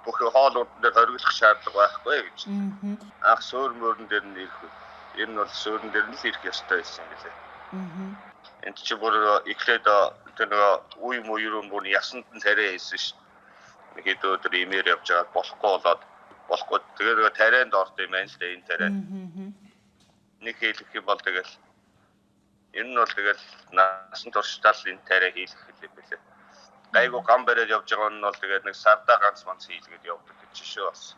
бүх хоолууд дээр хориглох шаардлага байхгүй гэж. Анх суур мөрөн дээр нь ирэх. Ер нь бол суурин дээр нь л ирэх ёстой байсан гэлээ. Энд чи бүр эхлээд тэр нөгөө үе муур бүр ясанд нь тариа хийсэн шүү. Нэг хэд өдөр имээр явж байгаа болохгүй. Тэгээд нөгөө тарианд орд юм байна л да энэ тариа. Нэг хийх юм бол тэгэл ер нь бол тэгэл насан туршдаа л энэ тариа хийх хэлээ бэлээ. Гайгүй гам бариад явж байгаа нь бол тэгээд нэг сардаа ганц манц хийлгээд явдаг гэж шүү бас.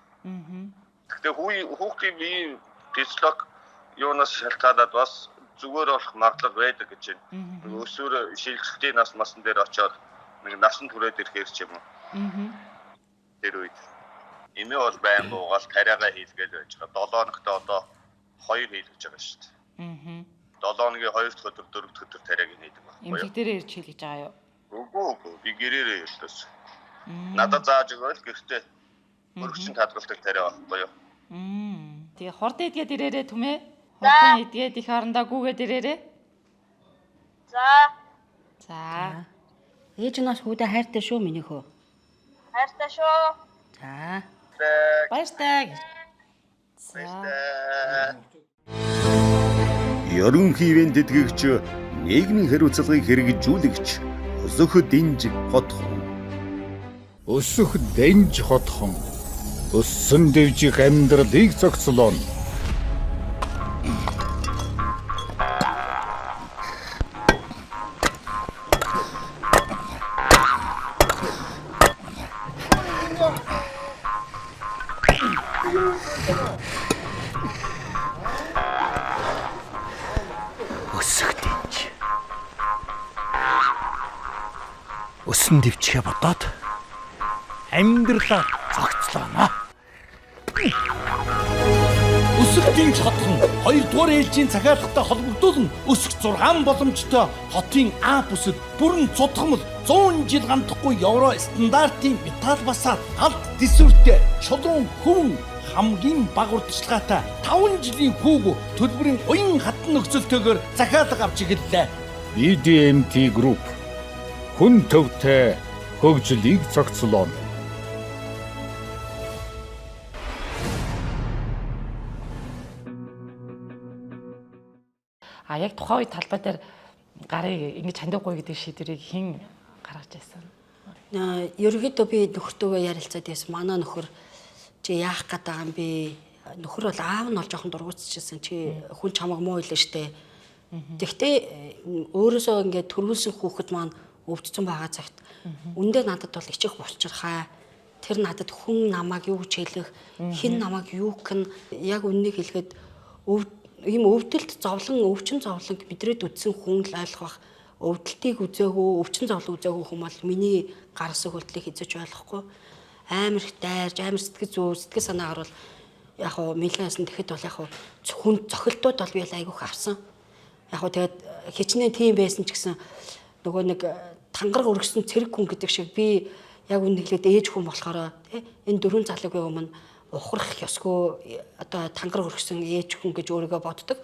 Гэхдээ хүүхдийн бие физиолог юунаас шалтгаалаад бас зүгээр болох магадлал байдаг гэж байна. Өсвөр шилжүүлэлтийн нас масан дээр очиод нэг насан туршид ирэхээр ч юм уу. Тэр үед эмээ бол байн буугаал тариагаа хийлгээл байж байгаа. 7 хоногт одоо 2 хийлгэж байгаа шүү дээ. 7 хоногийн 2 дахь өдөр 4 дахь өдөр тариаг хийдэг байхгүй юу?
Эмнэлэг дээрээ ирж хийлгэж байгаа юу?
Үгүй би гэрээрээ хэлсэн. Надад зааж өгөөл гэхдээ өргөчн татгалдаг тариа байхгүй юу?
Тэгээ хорд идгээд ирээрээ түмээ. Хордон идгээд их орондоо гүүгээд ирээрээ. За.
Ээж нас хүүдэ хайртай шүү миний хөө.
Хайртай шүү.
За.
Баяртай.
Ерөнхий дэтгэгч нийгмийн хариуцлагыг хэрэгжүүлэгч өсөх дэнж хотхон.
Өсөх дэнж хотхон. Өссөн дэвжих амьдралыг зохицлоо.
Өсөн дэвчгээ бодоод амьдралаа зохицлоо. Өсөлтийн чадхан 2 дугаар ээлжийн захиалгатай холбогдуулан өсөх 6 боломжтой хотын А бүсэд бүрэн цутгамал 100 жил гандахгүй евро стандартын металл басаад алт дисүртэй чулуун хөвөн хамгийн бага урдчилгаатай 5 жилийн хүүг төлбөрийн уян хатан нөхцөлтэйгээр захиалга авч игэллээ.
BDMT Group хүн төвтэй хөгжлийг зохицлоо.
Яг тухайн үед талбай дээр гарыг ингэж хандиагүй гэдэг шийдвэрийг хэн гаргаж байсан?
Ерөнхийдөө би нөхөртөөгөө ярилцаад байсан. Манай нөхөр чи яах гээд байгаа юм бэ? Нөхөр бол аав нь бол жоохон дургуутчихсан. Чи хүн чамаг муу хэлэн штэ. Тэгтээ өөрөөсөө ингээд төрүүлсэн хүүхэд маань өвдсөн байгаа цагт үндэ надад бол ичих болчихрахаа. Тэр надад хүн намайг юу гэж хэлэх, хэн намайг юу гэн яг үннийг хэлэхэд ийм өвдөлт зовлон, өвчин зовлон бидрээд үдсэн хүн л ойлгох. Өвдөлтийг үзээгүй, өвчин зовлон үзээгүй хүн бол миний гарсан хөлтлийг хийж ойлгохгүй. Амар их дайрж, амар сэтгэл зүй, сэтгэл санаагаар бол яг хоо мэлгэнсэн тэгэхэд бол яг хоо хүн цохилтууд бол би айгүйх авсан. Яг хоо тэгээд хичнээн тийм байсан ч гэсэн нөгөө нэг тангараг өргөсөн цэрэг хүн гэдэг шиг би яг үнэхээр ээж хүн болохоор тий энэ 4 залуугийн өмнө ухрах ёсгүй одоо тангараг өргөсөн ээж хүн гэж өөрийгөө боддог.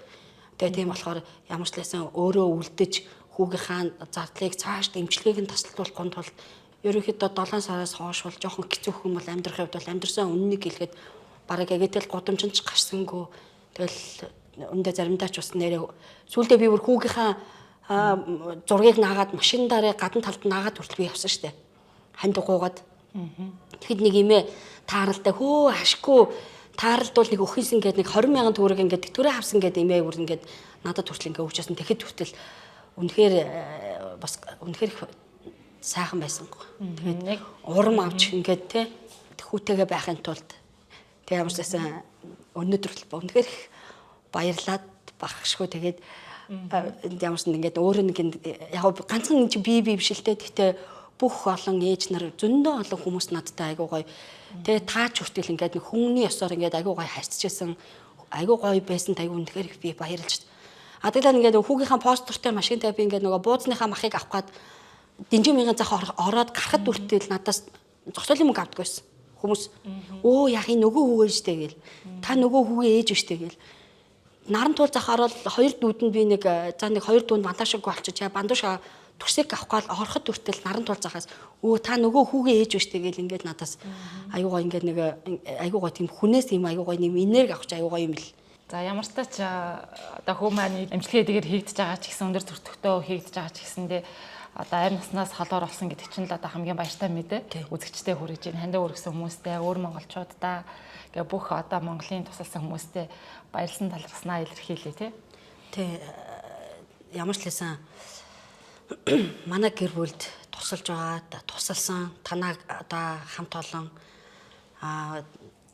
Тэгээ тийм болохоор ямар ч лсэн өөрөө үлдэж хүүгийнхаа зардлыг цааш дэмжлэгийг нь тасалдуулахын тулд ерөнхийдөө 7 сараас хойш бол жоохон хэцүү хүн бол амьдрахын хувьд бол амьдрсан үннийг хэлгээд бараг эгэтэл гудамжинд ч гарсангүй. Тэгэл өндөө заримдаа ч бас нэрээ сүүлдээ би бүр хүүгийнхаа зургийг наагаад машин дараа гадна талд наагаад хүртэл би явсан штэ. Хандгуугаад. Тэгэхэд нэг имээ тааралтай хөө ашгүй тааралдвал нэг өхийнсэн гээд нэг 20,000 төгрөг ингээд тэтгэрээ авсан гээд имээ бүр ингээд надад хүртэл ингээд өгчээсэн. Тэгэхэд хүртэл үнэхээр бас үнэхээр сайхан байсан гоо. Тэгээд нэг урам авч ингээд те хүүтэйгээ байхын тулд тэг ямар ч байсан өнөөдөр л үнэхээр баярлаад багшгүй тэгээд ямар ч ингээд өөрөө нэг яг ганцхан чи би биш л те гэхдээ бүх олон ээж нар зөндөө олон хүмүүс надтай айгуу гоё тэгээ таач хүртэл ингээд нэг хүмүүний ёсоор ингээд айгуу гоё харьцажсэн айгуу гоё байсан айгуу үнэхээр би баярлж Адаглаа ингээд хүүгийнхаа постертэй машинтай би ингээд нөгөө бууцныхаа махыг авах гээд дэнжин мянган зах ороод гарахад үртэл надаас зогсоолын мөнгө авдаг байсан хүмүүс. Өө яг энэ нөгөө хүүгээ штэ гээл. Та нөгөө хүүгээ ээж штэ гээл. Наран туул зах ороод 2 дүүдэнд би нэг за нэг 2 дүүнд бандашиг болчих. Бандуушаа төрсөг авах гал ороход үртэл наран туул захаас өө та нөгөө хүүгээ ээж штэ гээл ингээд надаас аюугаа ингээд нэг аюугаа тийм хүнээс юм аюугаа нэм энерги авах чи аюугаа юм л.
За ямар ч тач одоо хөө маань эмчилгээ эдгээр хийгдэж байгаа ч гэсэн өндөр төртөгтөө хийгдэж байгаа ч гэсэндээ одоо амь наснаас холоор болсон гэдэг чинь л одоо хамгийн баяртай мэдээ. Үзэгчтэй хүрэж ийн хандаа өргөсөн хүмүүстэй өөр монголчуудаа гэ бүх одоо Монголын тусалсан хүмүүстэй баярлсан талархснаа илэрхийлье тий.
Ямар ч лсэн манай гэр бүлд тусалж байгаа тусалсан танаа одоо хамт олон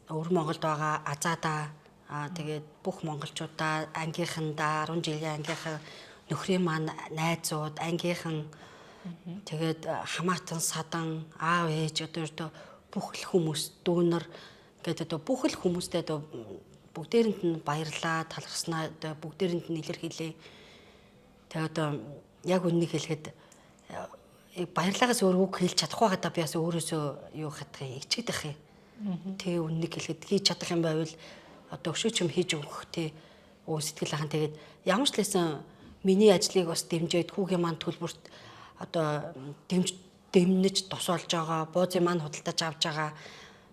өөр Монголд байгаа азаадаа тэгээд бүх монголчуудаа ангийнхандаа 10 жилийн ангийнхан нөхрийн маань найзууд ангийнхан тэгээд хамаатан садан аав ээж одоо бүх л хүмүүс дүүнер гэдэг одоо бүх л хүмүүстэй одоо бүгдээрэнд нь баярлаа талархснаа одоо бүгдээрэнд нь илэрхийлээ. Тэгээд одоо яг үннийг хэлэхэд баярлаагаас өөр үг хэлж чадахгүй гадаа би бас өөрөөсөө юу хатгах ичгдэх юм. Тэг үннийг хэлэхэд хийж чадах юм байвал одоо өшөөч юм хийж өгөх тий сэтгэл ахын тэгээд ямар ч лсэн миний ажлыг бас дэмжиж хүүгийн маань төлбөрт одоо дэмнэж тусалж байгаа буузын маань худалдаж авч байгаа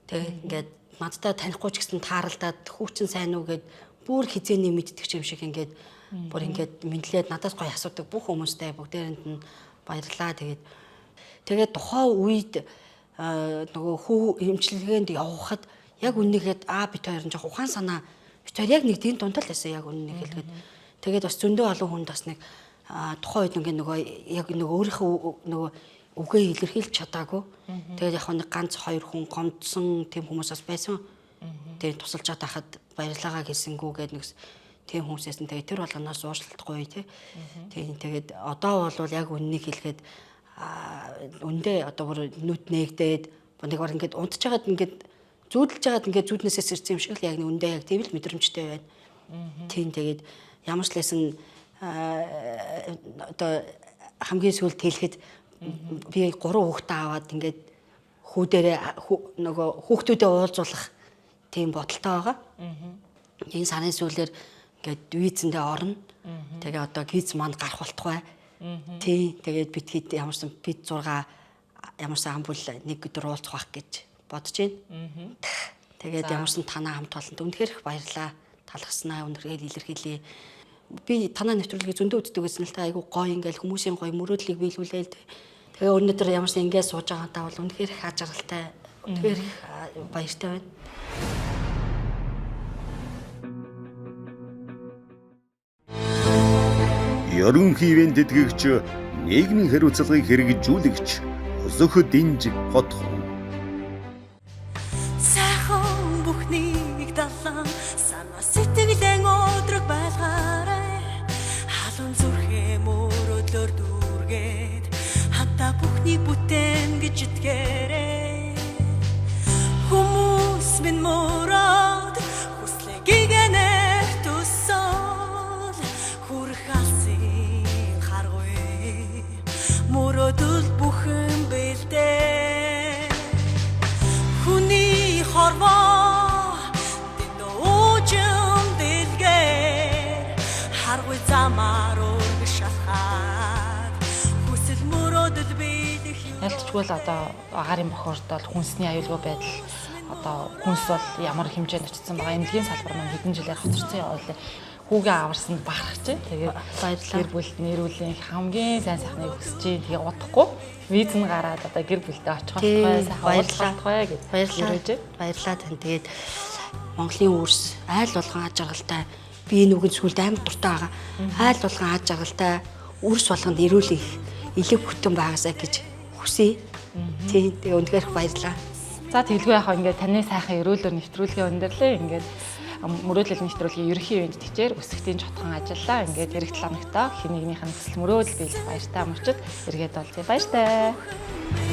тий ингээд надтай танихгүй ч гэсэн тааралдаад хүүчин сайн уу гэд бүр хизээний мэддэг юм шиг ингээд бүр ингээд мэдлээд надаас гоё асуудаг бүх хүмүүстэй бүгдээрэнд нь баярлаа тэгээд тухайн үед нөгөө хүү эмчилгээнд явхад яг үннийхэд бит хоёр нь жоох ухаан санаа бит хоёр яг нэг тийм дундал байсан яг үннийг хэлгээд тэгээд бас зөндөө олон хүнд бас нэг тухайн үед нөгөө яг нөгөө өөрийнхөө нөгөө үгээ илэрхийлж чадаагүй тэгээд яг нэг ганц 2 хүн гомдсон тийм хүмүүс бас байсан тэгээд тусалж чадаад хахад баярлаагаа хэлсэнгүү гэдэг нэг тийм хүмүүсээс нь тэгээд тэр болгоноос уушлахгүй тий тэгээд одоо бол яг үннийг хэлгээд үндэ одоо бүр нүд нээгдээд нэг бар ингээд унтж байгаад ингээд зүүдэлж байгаад ингээд зүүднээсээ сэрсэн юм шиг л яг үндэ яг тийм л мэдрэмжтэй байна. Тийм тэгээд ямар ч лсэн одоо хамгийн сүүлд хэлэхэд би 3 хүүхдээ аваад ингээд хүүдэрээ нөгөө хүүхдүүдэд уулзуулах тийм бодолтой байгаа. Энэ сарын сүүлээр ингээд визэндээ орно. Тэгээ одоо виз манд гарах болтугай. Тий тэгээд битгийд ямарсан бид 6 ямарсан амбул нэг өдөр уулзах байх гэж бодож байна. Тэгээд ямарсан танаа хамт олонд үнэхээр их баярлаа. Талархснаа өнөргөл илэрхийлье. Би танаа нэвтрүүлгийг зөндөө үздэг гэсэн л та айгу гоё ингээл хүмүүсийн гоё мөрөөдлийг биелүүлээл. Тэгээ өнөөдөр ямарсан ингээд сууж байгаадаа бол үнэхээр их ажиглалтай. Үнэхээр их баяртай байна.
Ерөнхий дэтгэгч нийгмийн хариуцлагыг хэрэгжүүлэгч Зөх Динж Хотхон.
Сайхан бүхнийг далан санаа сэтгэлэн өдрөг байлгаарай. Халуун зүрхээ мөрөдлөөр дүүргээд хамтаа бүхнийг бүтээн гэж итгээрэй. Хүмүүс минь мөрөөд хүслэг гинээр төсөөл хүрх алсын харгүй мөрөөдөл бүхэн бэлдээ. Хүний хорвоо дэдөөжм дэлгээр харгүй замаар өргөшахад хүсэл мөрөөдөл бэлдэх.
Ялцчгүй л одоо агарын бохорд бол хүнсний аюулгүй байдал одоо хүнс бол ямар хэмжээнд очсон байгаа эмнэлгийн салбар маань хэдэн жилээр хоцорсон явуулаа. Хүүгээ аварсанд бахарч чинь тэгээд баярлалаа. Гэр бүлд нэрүүлийн хамгийн сайн сайхныг хүсэж чинь тэгээд удахгүй виз нь гараад одоо гэр бүлдээ очих болтугай сайхан уулзалтгай гэж
баярлалаа тань. Тэгээд Монголын үрс айл болгон аж аргалтай би энэ үгэнд сүлд амар дуртай байгаа. Айл болгон аж аргалтай үрс болгонд ирүүлэх элэг бүтэн байгаасаа гэж хүсье. Тийм тэгээд үнэхээр баярлалаа.
За тэгэлгүй яхаа ингээд таны сайхан өрөөлөөр нэвтрүүлгээ өндөрлөө ингээд мөрөөдөл нэвтрүүлгийн ерөнхий ивент тгчээр өсөлтийн чотхон ажиллаа. Ингээд эх 7 хоногтой хэний нэгнийх нь хүсэл мөрөөдөл биелэх баяртай мөрчд эргээд болзъя. Баяртай.